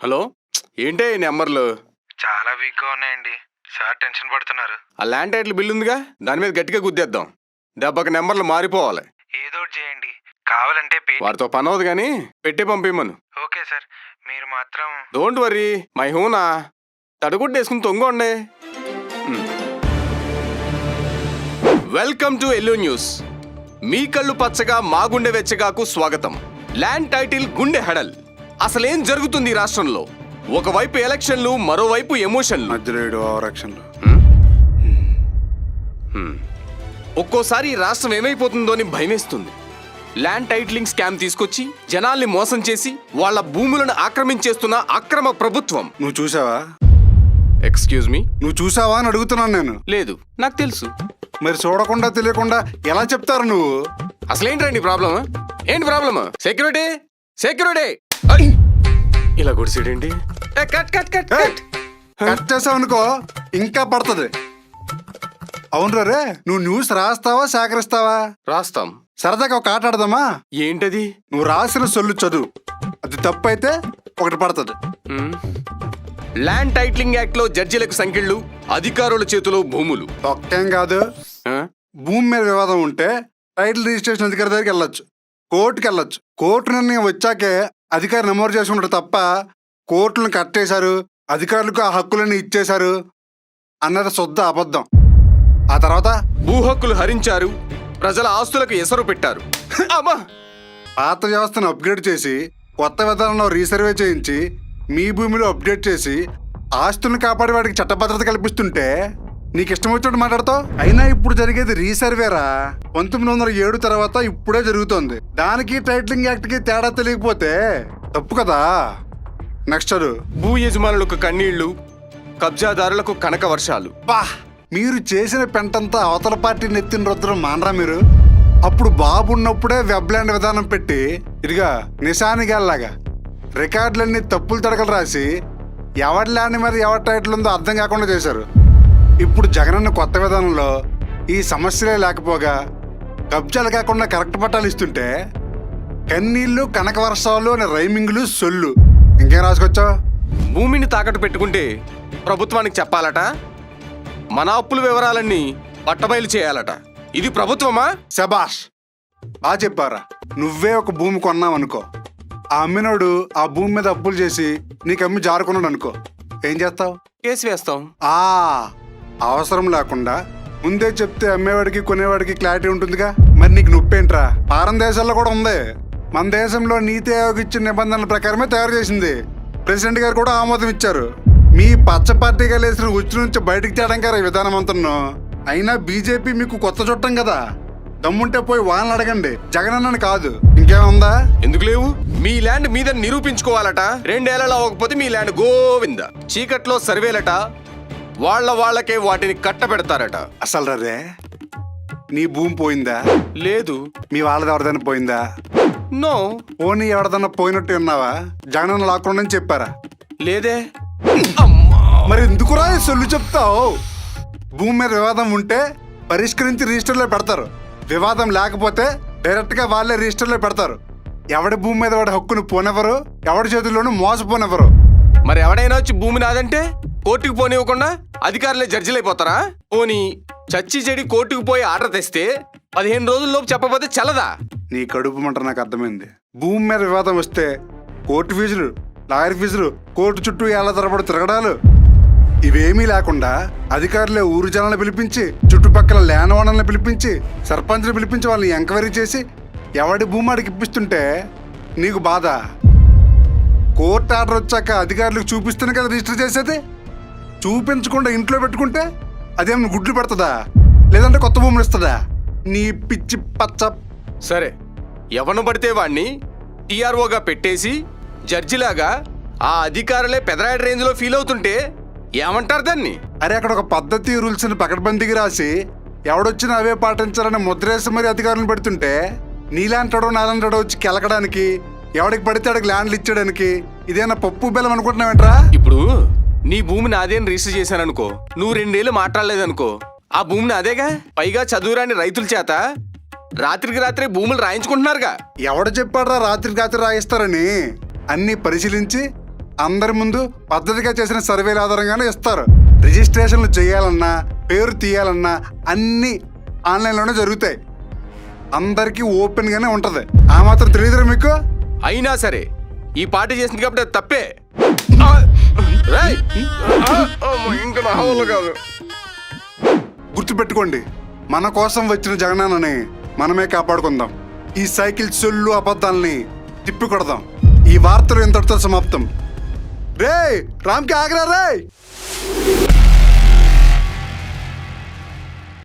Hello, ఏంటే ఈ నెంబర్లు? చాలా వీక్గా ఉన్నాయండి. సార్ టెన్షన్ పడుతున్నారు. ఆ ల్యాండ్ టైటిల్ బిల్ ఉందిగా, దాని మీద గట్టిగా గుద్దేద్దాం. దెబ్బకి నెంబర్లు మారిపోవాలి. ఏదో ఒకటి చేయండి. కావాలంటే వారితో పని అవదు కానీ పెట్టి పంపిమ్మను. Okay sir. మీరు మాత్రం డోంట్ వరీ, మై హూనా. తడుగుడ్డేసుకుని తొంగండి. Welcome to Yellow News. మీ కళ్ళు పచ్చగా మా గుండె వెచ్చగాకు స్వాగతం. ల్యాండ్ టైటిల్ గుండె హడల్. అసలేం జరుగుతుంది ఈ రాష్ట్రంలో? ఒకవైపు ఎలక్షన్లు, మరోవైపు ఎమోషన్లు. ఒక్కోసారి ఈ రాష్ట్రం ఏమైపోతుందో అని భయమేస్తుంది. ల్యాండ్ టైటిలింగ్ స్కామ్ తీసుకొచ్చి జనాల్ని మోసం చేసి వాళ్ళ భూములను ఆక్రమించేస్తున్న అక్రమ ప్రభుత్వం. నువ్వు చూసావా? ఎక్స్క్యూజ్ మీ, నువ్వు చూసావా అని అడుగుతున్నాను నేను. లేదు, నాకు తెలుసు. మరి చూడకుండా తెలియకుండా ఎలా చెప్తారు నువ్వు? అసలేంటండి ప్రాబ్లమ్? ఏంటి ప్రాబ్లమ్? Security, security! ఇలా గుడిసేడేంటి? Cut cut cut cut. Cut చేసావు అనుకో ఇంకా పడుతుంది. అవును రే, నువ్వు న్యూస్ రాస్తావా సేకరిస్తావా? రాస్తాం. సరదాగా ఒక ఆట ఆడదామా? ఏంటది? నువ్వు రాసిన సొల్లు చదువు, అది తప్పు అయితే ఒకటి పడుతుంది. ల్యాండ్ టైటిలింగ్ యాక్ట్ లో జడ్జిలకు సంఖ్యలు, అధికారుల చేతిలో భూములు. ఒక్కేం కాదు, ఆ? భూమి మీద వివాదం ఉంటే టైటిల్ రిజిస్ట్రేషన్ అధికారి దగ్గరికి వెళ్ళొచ్చు, కోర్టుకి వెళ్ళొచ్చు. కోర్టు నిర్ణయం వచ్చాకే అధికారి నమోదు చేసుకుంటారు తప్ప కోర్టులను కట్టేశారు, అధికారులకు ఆ హక్కులన్నీ ఇచ్చేశారు అన్నది శుద్ధ అబద్ధం. ఆ తర్వాత భూ హక్కులు హరించారు, ప్రజల ఆస్తులకు ఎసరు పెట్టారు. అమ్మా! పాత వ్యవస్థను అప్గ్రేడ్ చేసి కొత్త విధానంలో రీసర్వే చేయించి మీ భూమిలో అప్డేట్ చేసి ఆస్తులను కాపాడే వాడికి చట్టభద్రత కల్పిస్తుంటే నీకు ఇష్టం వచ్చినట్టు మాట్లాడతావు. అయినా ఇప్పుడు జరిగేది రీసర్వేరా. 1907 తర్వాత ఇప్పుడే జరుగుతోంది. దానికి టైటిలింగ్ యాక్ట్ కి తేడా తెలియకపోతే తప్పు కదా. నెక్స్ట్ చదువు. భూ యజమానులకు కన్నీళ్లు, కబ్జాదారులకు కనక వర్షాలు. బా, మీరు చేసిన పెంటంతా అవతల పార్టీ నెత్తిన రుద్రం మానరా మీరు? అప్పుడు బాబు ఉన్నప్పుడే వెబ్లాండ్ విధానం పెట్టి ఇదిగా నిశానిగాల్లాగా రికార్డులన్నీ తప్పులు తడకలు రాసి ఎవరి ల్యాండ్ మీద ఎవరి టైటిల్ ఉందో అర్థం కాకుండా చేశారు. ఇప్పుడు జగనన్న కొత్త విధానంలో ఈ సమస్యలే లేకపోగా కబ్జాలు కాకుండా కరెక్ట్ పట్టాలు ఇస్తుంటే కన్నీళ్ళు, కనక వర్షాలు అనే రైమింగ్లు, సొల్లు ఇంకేం రాసుకొచ్చావు? భూమిని తాకట్టు పెట్టుకుంటే ప్రభుత్వానికి చెప్పాలట, మన అప్పుల వివరాలన్నీ పట్టబయలు చేయాలట. ఇది ప్రభుత్వమా? శబాష్, బాగా చెప్పారా. నువ్వే ఒక భూమి కొన్నావనుకో, ఆ అమ్మినోడు ఆ భూమి మీద అప్పులు చేసి నీకు అమ్మి జారుకున్నాడు అనుకో, ఏం చేస్తావు? కేసు వేస్తాం. అవసరం లేకుండా ముందే చెప్తే అమ్మేవాడికి కొనేవాడికి క్లారిటీ ఉంటుందిగా. మరి నీకు నొప్పేంట్రా? పారం దేశాల్లో కూడా ఉంది. మన దేశంలో నీతి ఆయోగ్ ఇచ్చిన నిబంధనల ప్రకారమే తయారు చేసింది. ప్రెసిడెంట్ గారు కూడా ఆమోదం ఇచ్చారు. మీ పచ్చ పార్టీగా లేసిన ఉచ్చు నుంచి బయటికి తేడం గారు ఈ విధానం అంటున్నాను. అయినా బీజేపీ మీకు కొత్త చుట్టం కదా, దమ్ముంటే పోయి వాళ్ళని అడగండి, జగనన్నని కాదు. ఇంకేముందా? ఎందుకు లేవు? మీ ల్యాండ్ మీద నిరూపించుకోవాలట. 2 ఏళ్లలో అవ్వకపోతే మీ ల్యాండ్ గోవింద. చీకట్లో సర్వేలట, వాళ్ళకే వాటిని కట్టబెడతారట. అసలు రే, నీ భూమి పోయిందా? లేదు. మీ వాళ్ళది ఎవరిదైనా పోయిందా? నో. పోనీ ఎవరిదన్నా పోయినట్టు ఉన్నావా? జగనన్న లాక్కుండా చెప్పారా? లేదే. మరి ఎందుకురా సొల్లు చెప్తావు? భూమి మీద వివాదం ఉంటే పరిష్కరించి రిజిస్టర్లో పెడతారు, వివాదం లేకపోతే డైరెక్ట్ గా వాళ్ళే రిజిస్టర్లో పెడతారు. ఎవడి భూమి మీద వాడి హక్కును పోనెవరు, ఎవడి చేతుల్లోనూ మోసపోనెవరు. మరి ఎవడైనా వచ్చి భూమి నాదంటే కోర్టుకు పోనివ్వకుండా అధికారులే జడ్జిలైపోతారా? పోనీ చచ్చి చెడి కోర్టుకు పోయి ఆర్డర్ తెస్తే 15 రోజుల్లోపు చెప్పబోతే చల్లదా? నీ కడుపు మంట నాకు అర్థమైంది. భూమి మీద వివాదం వస్తే కోర్టు ఫీజులు, లాయర్ ఫీజులు, కోర్టు చుట్టూ ఏళ్ల తరబడి తిరగడాలు, ఇవేమీ లేకుండా అధికారులే ఊరు జనాలను పిలిపించి, చుట్టుపక్కల ల్యాండ్ ఓనర్లను పిలిపించి, సర్పంచ్ని పిలిపించి వాళ్ళని ఎంక్వైరీ చేసి ఎవడి భూమి ఆడికి ఇప్పిస్తుంటే నీకు బాధ. కోర్టు ఆర్డర్ వచ్చాక అధికారులకు చూపిస్తేనే కదా రిజిస్టర్ చేసేది. చూపించకుండా ఇంట్లో పెట్టుకుంటే అదేమన్నా గుడ్లు పెడుతుందా, లేదంటే కొత్త భూములు ఇస్తుందా? నీ పిచ్చి పచ్చ. సరే, ఎవను పడితే వాణ్ణి టీఆర్ఓగా పెట్టేసి జడ్జిలాగా ఆ అధికారులే పెదరాయిడ్ రేంజ్ లో ఫీల్ అవుతుంటే ఏమంటారు దాన్ని? అరే, అక్కడ ఒక పద్ధతి రూల్స్ ని పకడ్బందీకి రాసి ఎవడొచ్చినా అవే పాటించాలని ముద్రేసి మరి అధికారులను పెడుతుంటే నీలాంటాడో నాలంటాడో వచ్చి కెలకడానికి, ఎవడికి పడితే అడికి ల్యాండ్లు ఇచ్చేయడానికి ఇదేనా పప్పు బెల్లం అనుకుంటున్నావేంట్రా? ఇప్పుడు నీ భూమిని అదేని రిజిస్టర్ చేశాననుకో, నువ్వు 2 ఏళ్ళు మాట్లాడలేదనుకో, ఆ భూమిని అదేగా. పైగా చదువురాని రైతుల చేత రాత్రికి రాత్రి భూములు రాయించుకుంటున్నారుగా. ఎవడు చెప్పాడ్రా రాత్రికి రాత్రి రాయిస్తారని? అన్ని పరిశీలించి అందరి ముందు పద్ధతిగా చేసిన సర్వేల ఆధారంగానే ఇస్తారు. రిజిస్ట్రేషన్లు చేయాలన్నా పేరు తీయాలన్నా అన్నీ ఆన్లైన్లోనే జరుగుతాయి. అందరికీ ఓపెన్గానే ఉంటది. ఆ మాత్రం తెలియదురా మీకు? అయినా సరే ఈ పార్టీ చేసింది కాబట్టి అది తప్పే. రేయ్! ఇంకా నా వల్ల కాదు. గుర్తుపెట్టుకోండి, మన కోసం వచ్చిన జగనాన్నని మనమే కాపాడుకుందాం. ఈ సైకిల్ సొల్లు అబద్ధాలని తిప్పికొడదాం. ఈ వార్తలు ఇంతటితో సమాప్తం. రేయ్, రామ్కి ఆగరా రేయ్.